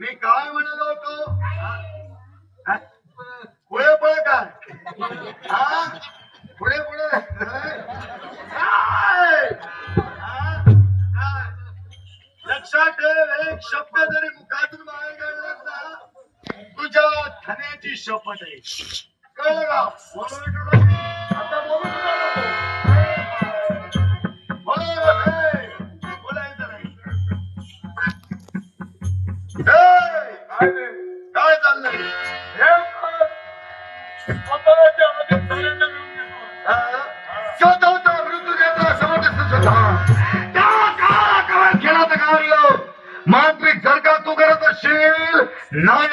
मी काय म्हणालो होतो पुढे पुढे काय हा पुढे पुढे लक्षात ठेव एक शब्द जरी मुखातून बाहेर गेला ना तुझ्या धन्याची शपथ आहे कळलं का आता बोलू बोलायचं नाही काय चाललंय स्वतःचा मृत्यूचा समजत खेळात गावलो मांत्रिक जर का तू करत असशील नाही